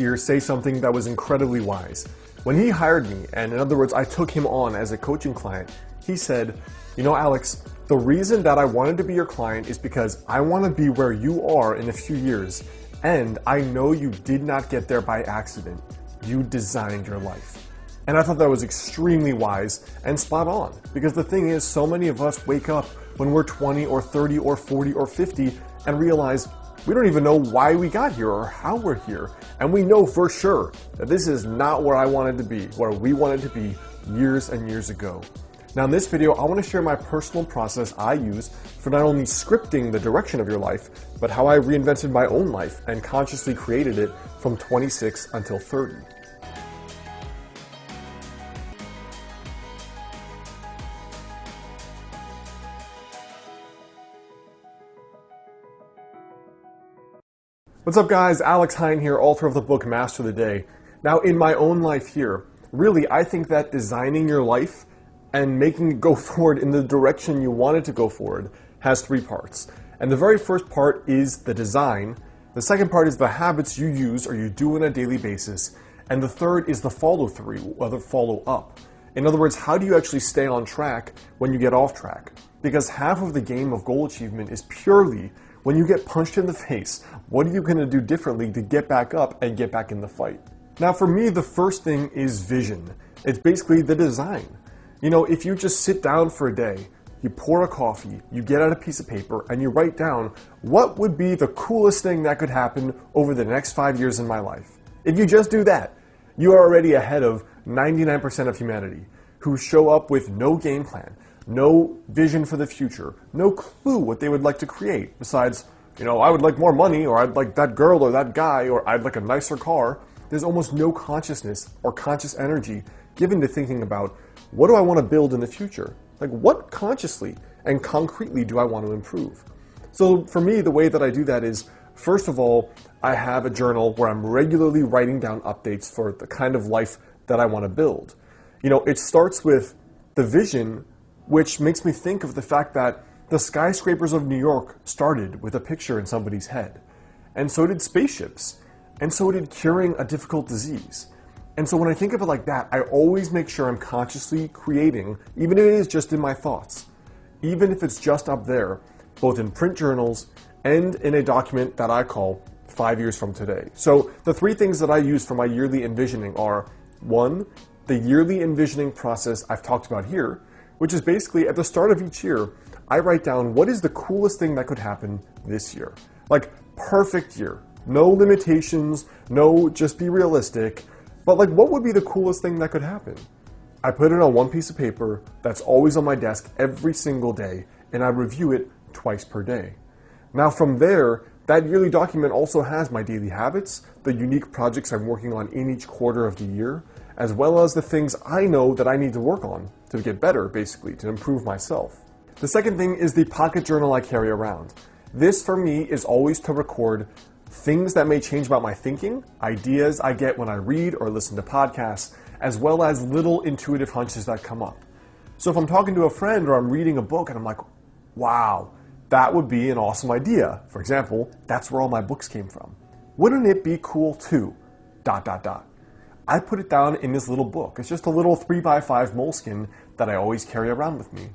here say something that was incredibly wise. When he hired me, and in other words, I took him on as a coaching client, he said, you know, Alex, the reason that I wanted to be your client is because I want to be where you are in a few years, and I know you did not get there by accident. You designed your life. And I thought that was extremely wise and spot on, because the thing is, so many of us wake up when we're 20 or 30 or 40 or 50 and realize we don't even know why we got here or how we're here. And we know for sure that this is not where I wanted to be, where we wanted to be years and years ago. Now in this video, I want to share my personal process I use for not only scripting the direction of your life, but how I reinvented my own life and consciously created it from 26 until 30. What's up guys, Alex Hine here, author of the book Master the Day. Now in my own life here, really I think that designing your life and making it go forward in the direction you want it to go forward has three parts. And the very first part is the design, the second part is the habits you use or you do on a daily basis, and the third is the follow through or the follow up. In other words, how do you actually stay on track when you get off track? Because half of the game of goal achievement is purely when you get punched in the face, what are you going to do differently to get back up and get back in the fight? Now for me, the first thing is vision. It's basically the design. You know, if you just sit down for a day, you pour a coffee, you get out a piece of paper, and you write down what would be the coolest thing that could happen over the next 5 years in my life. If you just do that, you are already ahead of 99% of humanity who show up with no game plan, no vision for the future, no clue what they would like to create besides, you know, I would like more money, or I'd like that girl or that guy, or I'd like a nicer car. There's almost no consciousness or conscious energy given to thinking about what do I want to build in the future? Like what consciously and concretely do I want to improve? So for me, the way that I do that is, first of all, I have a journal where I'm regularly writing down updates for the kind of life that I want to build. You know, it starts with the vision, which makes me think of the fact that the skyscrapers of New York started with a picture in somebody's head. And so did spaceships. And so did curing a difficult disease. And so when I think of it like that, I always make sure I'm consciously creating, even if it is just in my thoughts, even if it's just up there, both in print journals and in a document that I call 5 years from today. So the three things that I use for my yearly envisioning are, one, the yearly envisioning process I've talked about here, which is basically at the start of each year, I write down what is the coolest thing that could happen this year. Like perfect year, no limitations, no just be realistic, but like what would be the coolest thing that could happen? I put it on one piece of paper that's always on my desk every single day, and I review it twice per day. Now from there, that yearly document also has my daily habits, the unique projects I'm working on in each quarter of the year, as well as the things I know that I need to work on to get better, basically, to improve myself. The second thing is the pocket journal I carry around. This, for me, is always to record things that may change about my thinking, ideas I get when I read or listen to podcasts, as well as little intuitive hunches that come up. So if I'm talking to a friend or I'm reading a book and I'm like, wow, that would be an awesome idea. For example, that's where all my books came from. Wouldn't it be cool too? ... I put it down in this little book. It's just a little 3x5 moleskin that I always carry around with me.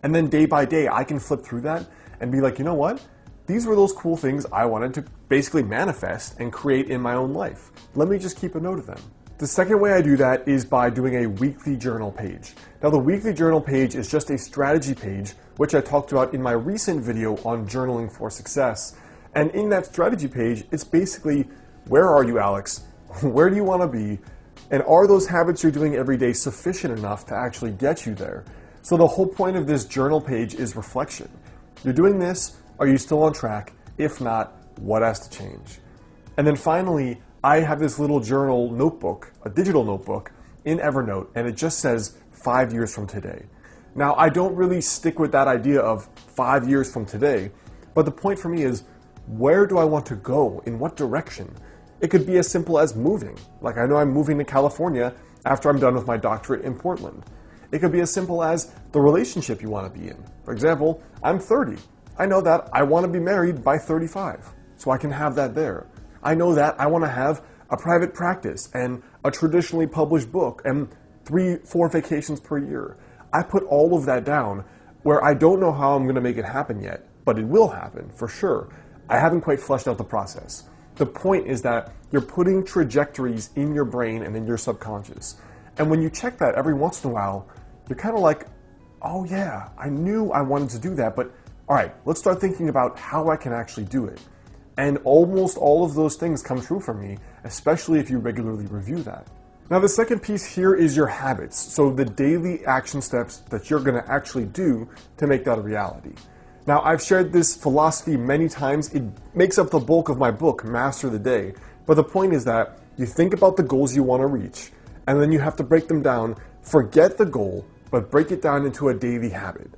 And then day by day, I can flip through that and be like, you know what? These were those cool things I wanted to basically manifest and create in my own life. Let me just keep a note of them. The second way I do that is by doing a weekly journal page. Now the weekly journal page is just a strategy page, which I talked about in my recent video on journaling for success. And in that strategy page, it's basically, where are you, Alex? Where do you want to be? And are those habits you're doing every day sufficient enough to actually get you there? So the whole point of this journal page is reflection. You're doing this, are you still on track? If not, what has to change? And then finally, I have this little journal notebook, a digital notebook in Evernote, and it just says 5 years from today. Now, I don't really stick with that idea of 5 years from today, but the point for me is, where do I want to go? In what direction? It could be as simple as moving. Like I know I'm moving to California after I'm done with my doctorate in Portland. It could be as simple as the relationship you want to be in. For example, I'm 30. I know that I want to be married by 35, so I can have that there. I know that I want to have a private practice and a traditionally published book and 3-4 vacations per year. I put all of that down where I don't know how I'm going to make it happen yet, but it will happen for sure. I haven't quite fleshed out the process. The point is that you're putting trajectories in your brain and in your subconscious. And when you check that every once in a while, you're kind of like, oh yeah, I knew I wanted to do that, but all right, let's start thinking about how I can actually do it. And almost all of those things come true for me, especially if you regularly review that. Now, the second piece here is your habits. So the daily action steps that you're going to actually do to make that a reality. Now, I've shared this philosophy many times. It makes up the bulk of my book, Master the Day. But the point is that you think about the goals you want to reach, and then you have to break them down. Forget the goal, but break it down into a daily habit.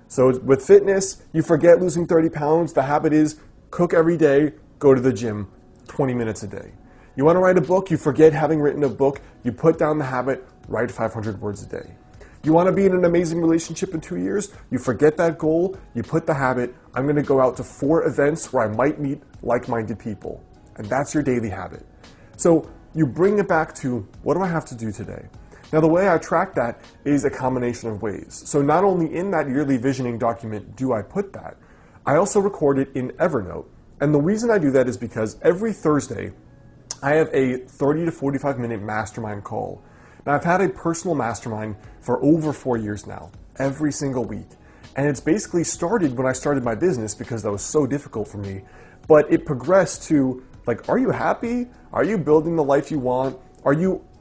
So with fitness, you forget losing 30 pounds. The habit is cook every day, go to the gym 20 minutes a day. You want to write a book, you forget having written a book, you put down the habit, write 500 words a day. You want to be in an amazing relationship in 2 years, you forget that goal, you put the habit, I'm going to go out to 4 events where I might meet like-minded people. And that's your daily habit. So you bring it back to, what do I have to do today? Now, the way I track that is a combination of ways. So not only in that yearly visioning document do I put that, I also record it in Evernote. And the reason I do that is because every Thursday, I have a 30 to 45 minute mastermind call. Now, I've had a personal mastermind for over 4 years now, every single week. And it's basically started when I started my business because that was so difficult for me. But it progressed to, like, are you happy? Are you building the life you want?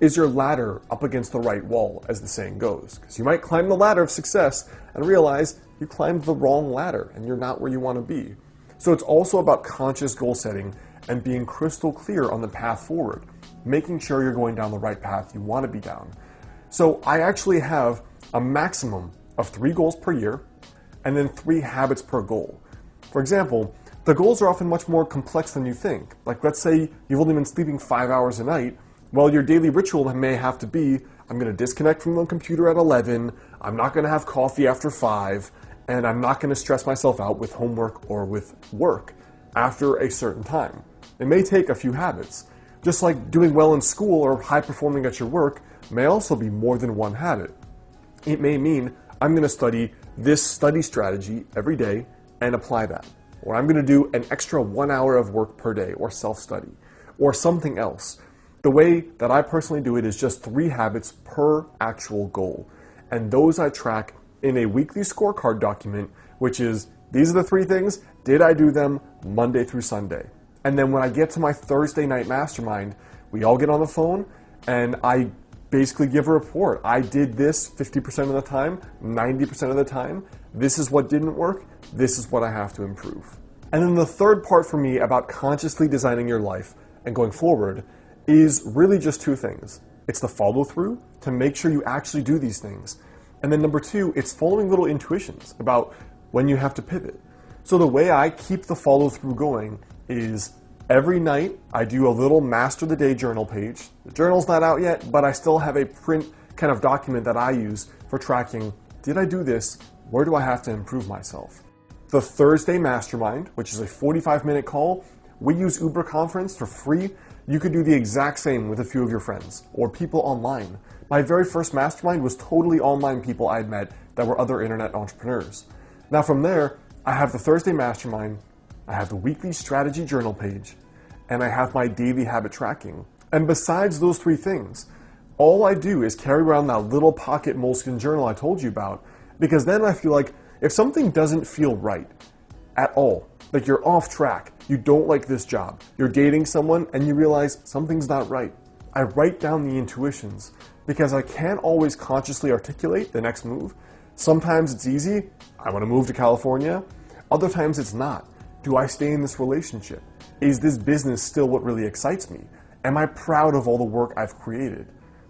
Is your ladder up against the right wall, as the saying goes? Because you might climb the ladder of success and realize you climbed the wrong ladder and you're not where you want to be. So it's also about conscious goal setting and being crystal clear on the path forward, making sure you're going down the right path you want to be down. So I actually have a maximum of 3 goals per year and then 3 habits per goal. For example, the goals are often much more complex than you think. Like, let's say you've only been sleeping 5 hours a night. Well, your daily ritual may have to be, I'm going to disconnect from the computer at 11, I'm not going to have coffee after 5, and I'm not going to stress myself out with homework or with work after a certain time. It may take a few habits. Just like doing well in school or high performing at your work may also be more than one habit. It may mean I'm going to study this study strategy every day and apply that. Or I'm going to do an extra 1 hour of work per day or self-study or something else. The way that I personally do it is just 3 habits per actual goal. And those I track in a weekly scorecard document, which is, these are the 3 things, did I do them Monday through Sunday? And then when I get to my Thursday night mastermind, we all get on the phone and I basically give a report. I did this 50% of the time, 90% of the time. This is what didn't work. This is what I have to improve. And then the third part for me about consciously designing your life and going forward is really just 2 things. It's the follow through to make sure you actually do these things. And then number 2, it's following little intuitions about when you have to pivot. So the way I keep the follow through going is every night I do a little Master the Day journal page. The journal's not out yet, but I still have a print kind of document that I use for tracking, did I do this? Where do I have to improve myself? The Thursday mastermind, which is a 45-minute call, we use Uber Conference for free. You could do the exact same with a few of your friends or people online. My very first mastermind was totally online people I'd met that were other internet entrepreneurs. Now from there, I have the Thursday mastermind, I have the weekly strategy journal page, and I have my daily habit tracking. And besides those 3 things, all I do is carry around that little pocket moleskin journal I told you about, because then I feel like if something doesn't feel right at all, like you're off track, you don't like this job, you're dating someone and you realize something's not right, I write down the intuitions because I can't always consciously articulate the next move. Sometimes it's easy, I want to move to California. Other times it's not. Do I stay in this relationship? Is this business still what really excites me? Am I proud of all the work I've created?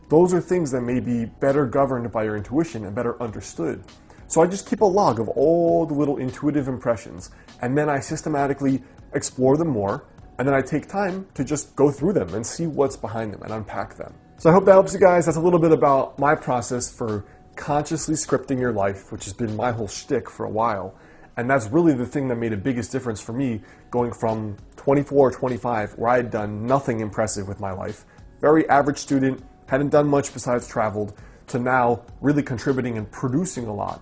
Those are things that may be better governed by your intuition and better understood. So I just keep a log of all the little intuitive impressions, and then I systematically explore them more, and then I take time to just go through them and see what's behind them and unpack them. So I hope that helps you guys. That's a little bit about my process for consciously scripting your life, which has been my whole shtick for a while. And that's really the thing that made the biggest difference for me going from 24 or 25, where I had done nothing impressive with my life. Very average student, hadn't done much besides traveled, to now really contributing and producing a lot.